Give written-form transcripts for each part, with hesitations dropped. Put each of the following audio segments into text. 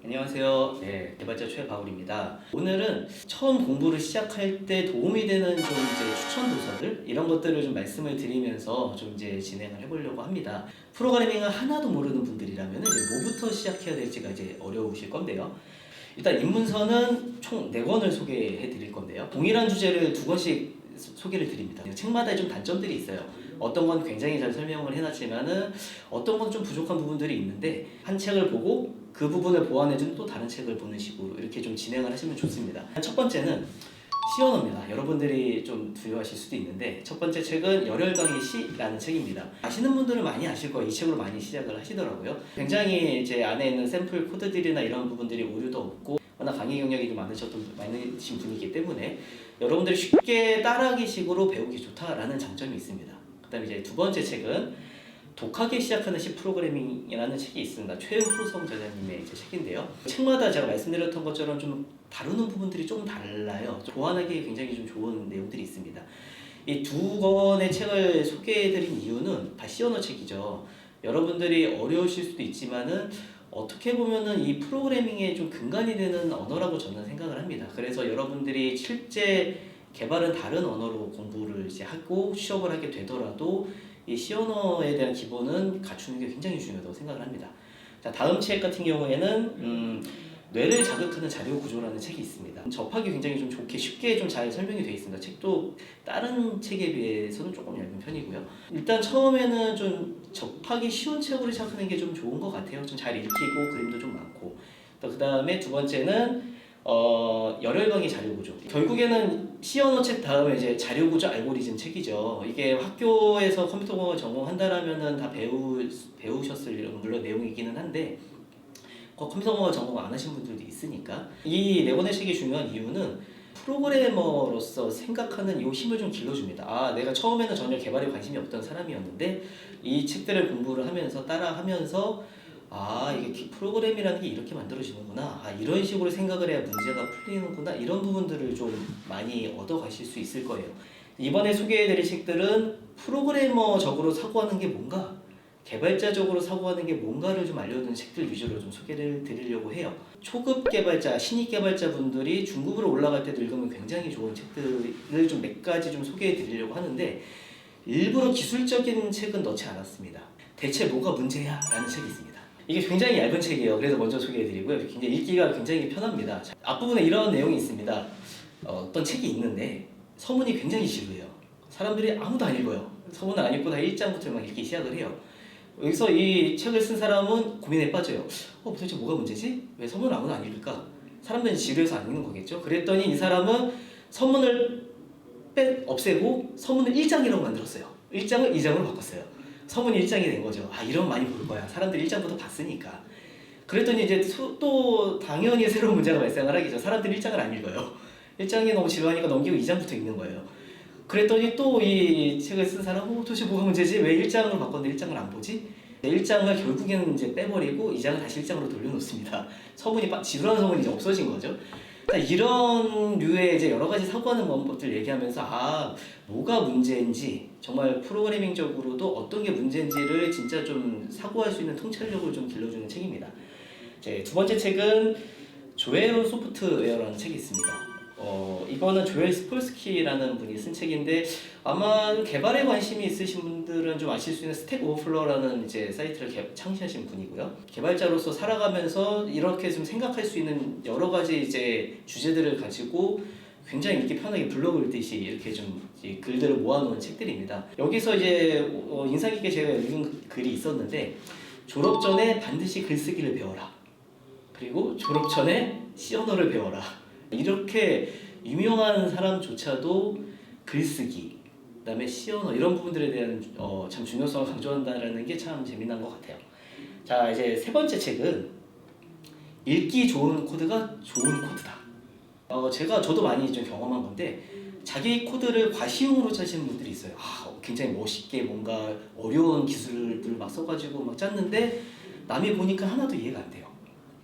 안녕하세요. 네, 개발자 최바울입니다. 오늘은 처음 공부를 시작할 때 도움이 되는 좀 이제 추천 도서들 이런 것들을 좀 말씀을 드리면서 좀 이제 진행을 해보려고 합니다. 프로그래밍을 하나도 모르는 분들이라면 이제 뭐부터 시작해야 될지가 이제 어려우실 건데요. 일단 입문서는 총 4권을 소개해 드릴 건데요. 동일한 주제를 2권씩 소개를 드립니다. 책마다 좀 단점들이 있어요. 어떤 건 굉장히 잘 설명을 해놨지만은 어떤 건 좀 부족한 부분들이 있는데 한 책을 보고 그 부분을 보완해주는 또 다른 책을 보는 식으로 이렇게 좀 진행을 하시면 좋습니다. 첫 번째는 시언어입니다. 여러분들이 좀 두려워하실 수도 있는데 첫 번째 책은 열혈강의 시라는 책입니다. 아시는 분들은 많이 아실 거예요. 이 책으로 많이 시작을 하시더라고요. 굉장히 제 안에 있는 샘플 코드들이나 이런 부분들이 오류도 없고 워낙 강의 경력이 좀 많으신 분이기 때문에 여러분들이 쉽게 따라하기 식으로 배우기 좋다라는 장점이 있습니다. 그 다음에 이제 두 번째 책은 독하게 시작하는 C 프로그래밍이라는 책이 있습니다. 최호성 저자님의 이제 책인데요. 책마다 제가 말씀드렸던 것처럼 좀 다루는 부분들이 좀 달라요. 보완하기 굉장히 좀 좋은 내용들이 있습니다. 이 2권의 책을 소개해드린 이유는 다 C 언어 책이죠. 여러분들이 어려우실 수도 있지만은 어떻게 보면은 이 프로그래밍의 좀 근간이 되는 언어라고 저는 생각을 합니다. 그래서 여러분들이 실제 개발은 다른 언어로 공부를 이제 하고 취업을 하게 되더라도 이 C 언어에 대한 기본은 갖추는 게 굉장히 중요하다고 생각을 합니다. 자, 다음 책 같은 경우에는 뇌를 자극하는 자료 구조라는 책이 있습니다. 접하기 굉장히 좀 좋게 쉽게 좀 잘 설명이 되어 있습니다. 책도 다른 책에 비해서는 조금 얇은 편이고요. 일단 처음에는 좀 접하기 쉬운 책으로 시작하는 게 좀 좋은 것 같아요. 좀 잘 읽히고 그림도 좀 많고. 그 다음에 두 번째는 열혈강의 자료구조. 결국에는 C 언어 책 다음에 이제 자료구조 알고리즘 책이죠. 이게 학교에서 컴퓨터공학을 전공한다라면은 다 배우셨을 물론 내용이기는 한데 컴퓨터공학 전공 안 하신 분들도 있으니까 이 4권의 책이 중요한 이유는 프로그래머로서 생각하는 이 힘을 좀 길러줍니다. 아, 내가 처음에는 전혀 개발에 관심이 없던 사람이었는데 이 책들을 공부를 하면서 따라하면서 아, 이게 프로그램이라는 게 이렇게 만들어지는구나. 아, 이런 식으로 생각을 해야 문제가 풀리는구나. 이런 부분들을 좀 많이 얻어가실 수 있을 거예요. 이번에 소개해드릴 책들은 프로그래머적으로 사고하는 게 뭔가, 개발자적으로 사고하는 게 뭔가를 좀 알려주는 책들 위주로 좀 소개를 드리려고 해요. 초급 개발자, 신입 개발자분들이 중급으로 올라갈 때도 읽으면 굉장히 좋은 책들을 좀 몇 가지 좀 소개해 드리려고 하는데 일부러 기술적인 책은 넣지 않았습니다. 대체 뭐가 문제야? 라는 책이 있습니다. 이게 굉장히 얇은 책이에요. 그래서 먼저 소개해드리고요. 굉장히 읽기가 굉장히 편합니다. 자, 앞부분에 이런 내용이 있습니다. 어떤 책이 있는데 서문이 굉장히 지루해요. 사람들이 아무도 안 읽어요. 서문을 안 읽고 다 1장부터 막 읽기 시작을 해요. 여기서 이 책을 쓴 사람은 고민에 빠져요. 도대체 뭐가 문제지? 왜 서문을 아무도 안 읽을까? 사람들이 지루해서 안 읽는 거겠죠? 그랬더니 이 사람은 서문을 없애고 서문을 1장이라고 만들었어요. 1장을 2장으로 바꿨어요. 서문이 1장이 된 거죠. 아, 이러면 많이 볼 거야. 사람들이 1장부터 봤으니까. 그랬더니 이제 또 당연히 새로운 문제가 발생을 하겠죠. 사람들이 1장을 안 읽어요. 1장이 너무 지루하니까 넘기고 2장부터 읽는 거예요. 그랬더니 또 이 책을 쓴 사람은 도대체 뭐가 문제지? 왜 1장으로 바꿨는데 1장을 안 보지? 1장을 결국에는 이제 빼버리고 2장을 다시 1장으로 돌려놓습니다. 서문이 지루한 서문이 이제 없어진 거죠. 이런 류의 이제 여러 가지 사고하는 방법들 얘기하면서 아, 뭐가 문제인지 정말 프로그래밍적으로도 어떤 게 문제인지를 진짜 좀 사고할 수 있는 통찰력을 좀 길러주는 책입니다. 이제 두 번째 책은 조엘 소프트웨어라는 책이 있습니다. 이거는 조엘 스폴스키라는 분이 쓴 책인데 아마 개발에 관심이 있으신 분들은 좀 아실 수 있는 스택 오버플로라는 이제 사이트를 창시하신 분이고요. 개발자로서 살아가면서 이렇게 좀 생각할 수 있는 여러 가지 이제 주제들을 가지고 굉장히 이렇게 편하게 블로그 읽듯이 이렇게 좀 글들을 모아놓은 책들입니다. 여기서 이제 인상 깊게 제가 읽은 글이 있었는데 졸업 전에 반드시 글쓰기를 배워라. 그리고 졸업 전에 C 언어를 배워라. 이렇게 유명한 사람조차도 글쓰기, 그 다음에 C 언어 이런 부분들에 대한 참 중요성을 강조한다는 게 참 재미난 것 같아요. 자, 이제 세 번째 책은 읽기 좋은 코드가 좋은 코드다. 저도 많이 좀 경험한 건데 자기 코드를 과시용으로 짜시는 분들이 있어요. 굉장히 멋있게 뭔가 어려운 기술들을 막 써가지고 막 짰는데 남이 보니까 하나도 이해가 안 돼요.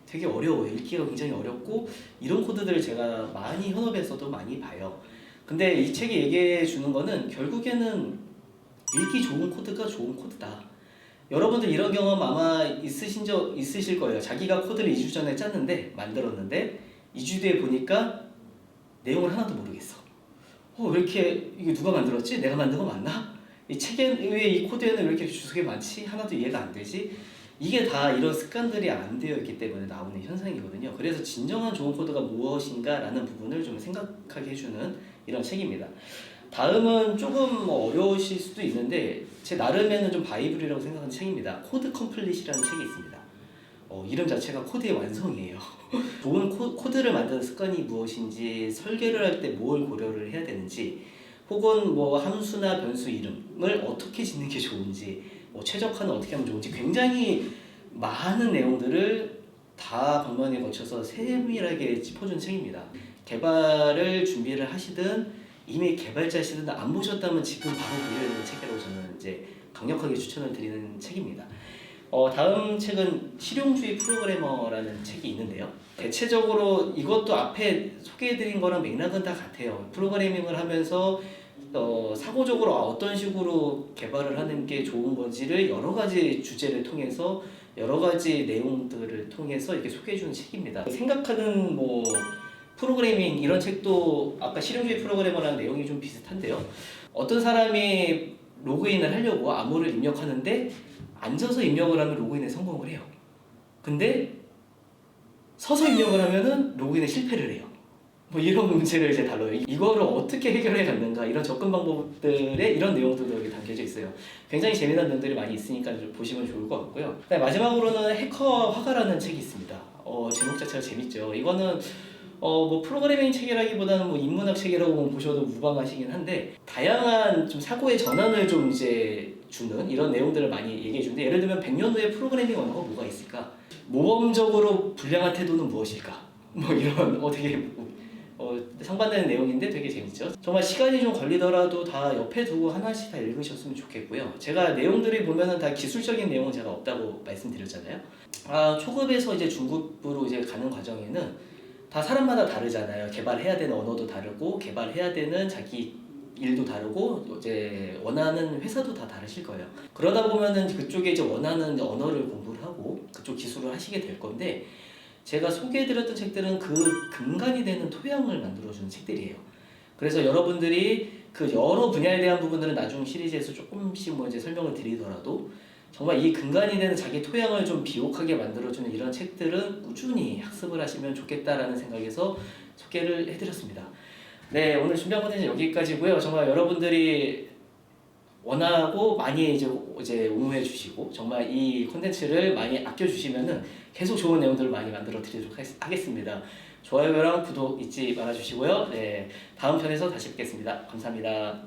되게 어려워요. 읽기가 굉장히 어렵고 이런 코드들을 제가 많이 현업에서도 많이 봐요. 근데 이 책이 얘기해 주는 거는 결국에는 읽기 좋은 코드가 좋은 코드다. 여러분들 이런 경험 아마 있으실 거예요. 자기가 코드를 2주 전에 짰는데 만들었는데 2주 뒤에 보니까 내용을 하나도 모르겠어. 왜 이렇게 이게 누가 만들었지? 내가 만든 거 맞나? 이 책에 왜 이 코드에는 왜 이렇게 주석이 많지? 하나도 이해가 안 되지? 이게 다 이런 습관들이 안 되어 있기 때문에 나오는 현상이거든요. 그래서 진정한 좋은 코드가 무엇인가라는 부분을 좀 생각하게 해주는 이런 책입니다. 다음은 조금 어려우실 수도 있는데 제 나름에는 좀 바이블이라고 생각하는 책입니다. 코드 컴플릿이라는 책이 있습니다. 이름 자체가 코드의 완성이에요. 좋은 코드를 만드는 습관이 무엇인지, 설계를 할 때 뭘 고려를 해야 되는지, 혹은 뭐 함수나 변수 이름을 어떻게 짓는 게 좋은지, 최적화는 어떻게 하면 좋은지 굉장히 많은 내용들을 다 방면에 거쳐서 세밀하게 짚어준 책입니다. 개발을 준비를 하시든 이미 개발자시든 안 보셨다면 지금 바로 보셔야 되는 책이라고 저는 이제 강력하게 추천을 드리는 책입니다. 다음 책은 실용주의 프로그래머라는 책이 있는데요. 대체적으로 이것도 앞에 소개해드린 거랑 맥락은 다 같아요. 프로그래밍을 하면서 사고적으로 어떤 식으로 개발을 하는 게 좋은 건지를 여러 가지 주제를 통해서 여러 가지 내용들을 통해서 이렇게 소개해주는 책입니다. 생각하는 프로그래밍 이런 책도 아까 실용주의 프로그래머라는 내용이 좀 비슷한데요. 어떤 사람이 로그인을 하려고 암호를 입력하는데 앉아서 입력을 하면 로그인에 성공을 해요. 근데 서서 입력을 하면은 로그인에 실패를 해요. 이런 문제를 이제 다뤄요. 이거를 어떻게 해결해 갔는가 이런 접근 방법들의 이런 내용들도 여기 담겨져 있어요. 굉장히 재미난 내용들이 많이 있으니까 좀 보시면 좋을 것 같고요. 마지막으로는 해커 화가라는 책이 있습니다. 제목 자체가 재밌죠. 이거는 프로그래밍 책이라기보다는 인문학 책이라고 보셔도 무방하시긴 한데 다양한 좀 사고의 전환을 좀 이제 주는 이런 내용들을 많이 얘기해 주는데 예를 들면 100년 후에 프로그래밍 언어가 뭐가 있을까? 모범적으로 불량한 태도는 무엇일까? 이런 되게 상반되는 내용인데 되게 재밌죠. 정말 시간이 좀 걸리더라도 다 옆에 두고 하나씩 다 읽으셨으면 좋겠고요. 제가 내용들이 보면은 다 기술적인 내용은 제가 없다고 말씀드렸잖아요. 초급에서 이제 중급으로 이제 가는 과정에는 다 사람마다 다르잖아요. 개발해야 되는 언어도 다르고 개발해야 되는 자기 일도 다르고 이제 원하는 회사도 다 다르실 거예요. 그러다 보면은 그쪽에 이제 원하는 언어를 공부를 하고 그쪽 기술을 하시게 될 건데 제가 소개해드렸던 책들은 그 근간이 되는 토양을 만들어주는 책들이에요. 그래서 여러분들이 그 여러 분야에 대한 부분들은 나중 시리즈에서 조금씩 이제 설명을 드리더라도 정말 이 근간이 되는 자기 토양을 좀 비옥하게 만들어주는 이런 책들은 꾸준히 학습을 하시면 좋겠다라는 생각에서 소개를 해드렸습니다. 네, 오늘 준비한 컨텐츠 여기까지고요. 정말 여러분들이 원하고 많이 이제 옹호해 주시고 정말 이 콘텐츠를 많이 아껴 주시면은 계속 좋은 내용들을 많이 만들어 드리도록 하겠습니다. 좋아요랑 구독 잊지 말아 주시고요. 네, 다음 편에서 다시 뵙겠습니다. 감사합니다.